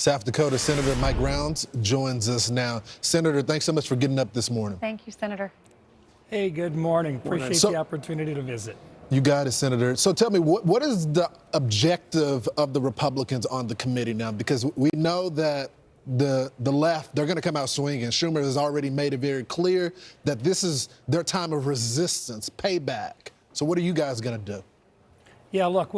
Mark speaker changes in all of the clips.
Speaker 1: South Dakota Senator Mike Rounds joins us now. Senator, thanks so much for getting up this morning.
Speaker 2: Thank you, Senator.
Speaker 3: Hey, good morning. Appreciate the opportunity to visit.
Speaker 1: You got it, Senator. So tell me, what is the objective of the Republicans on the committee now? Because we know that the left, they're going to come out swinging. Schumer has already made it very clear that this is their time of resistance, payback. So what are you guys going to do?
Speaker 3: Yeah, look,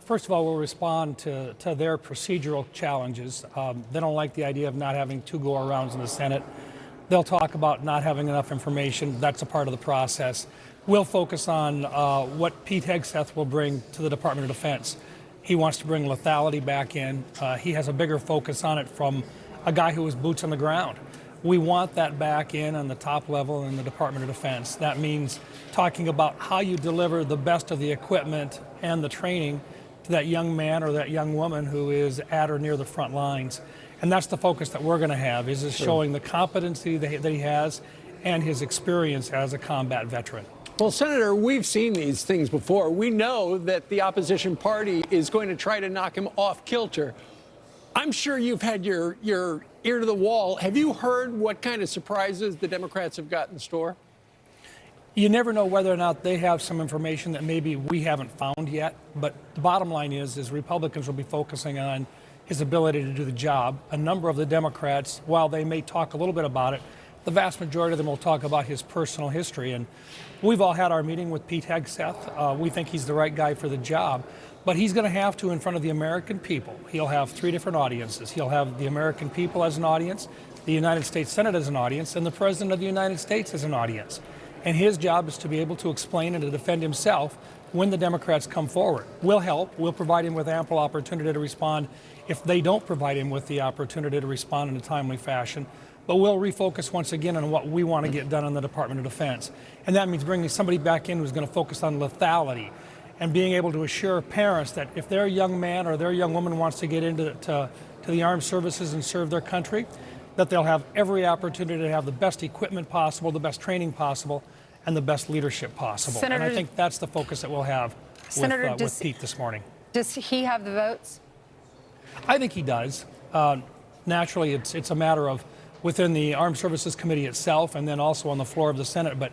Speaker 3: first of all, we'll respond to their procedural challenges. They don't like the idea of not having two go-arounds in the Senate. They'll talk about not having enough information. That's a part of the process. We'll focus on what Pete Hegseth will bring to the Department of Defense. He wants to bring lethality back in. He has a bigger focus on it from a guy who was boots on the ground. We want that back in on the top level in the Department of Defense. That means talking about how you deliver the best of the equipment and the training to that young man or that young woman who is at or near the front lines. And that's the focus that we're going to have, is showing the competency that he has and his experience as a combat veteran.
Speaker 4: Well, Senator, we've seen these things before. We know that the opposition party is going to try to knock him off kilter. I'm sure you've had your ear to the wall. Have you heard what kind of surprises the Democrats have got in store?
Speaker 3: You never know whether or not they have some information that maybe we haven't found yet. But the bottom line is Republicans will be focusing on his ability to do the job. A number of the Democrats, while they may talk a little bit about it, the vast majority of them will talk about his personal history. And we've all had our meeting with Pete Hegseth. We think he's the right guy for the job. But he's going to have to, in front of the American people, he'll have three different audiences. He'll have the American people as an audience, the United States Senate as an audience, and the President of the United States as an audience. And his job is to be able to explain and to defend himself when the Democrats come forward. We'll help. We'll provide him with ample opportunity to respond if they don't provide him with the opportunity to respond in a timely fashion. But we'll refocus once again on what we want to get done in the Department of Defense. And that means bringing somebody back in who's going to focus on lethality and being able to assure parents that if their young man or their young woman wants to get into to the armed services and serve their country, that they'll have every opportunity to have the best equipment possible, the best training possible, and the best leadership possible.
Speaker 2: Senator,
Speaker 3: and I think that's the focus that we'll have with Pete this morning.
Speaker 2: Does he have the votes?
Speaker 3: I think he does. Naturally, it's a matter of within the Armed Services Committee itself and then also on the floor of the Senate. But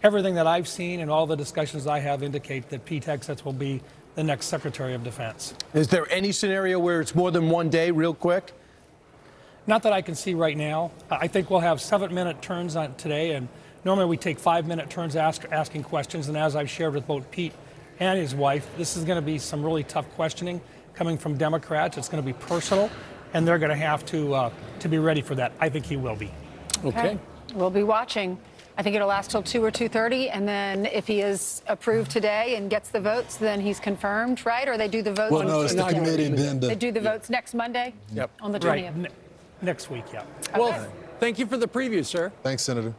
Speaker 3: everything that I've seen and all the discussions I have indicate that Pete Hegseth will be the next Secretary of Defense.
Speaker 5: Is there any scenario where it's more than one day, real quick?
Speaker 3: Not that I can see right now. I think we'll have 7-minute turns on today, and normally we take 5-minute turns asking questions. And as I've shared with both Pete and his wife, this is going to be some really tough questioning coming from Democrats. It's going to be personal, and they're going to have to be ready for that. I think he will be.
Speaker 4: Okay.
Speaker 2: We'll be watching. I think it'll last till 2 or 2:30, and then if he is approved today and gets the votes, then he's confirmed, right? Or they do the votes?
Speaker 1: Well, no, it's the committee.
Speaker 2: They do the votes next Monday?
Speaker 4: Yep.
Speaker 2: On the 20th?
Speaker 3: Right. Next week, yeah.
Speaker 4: Well, thank you for the preview, sir.
Speaker 1: Thanks, Senator.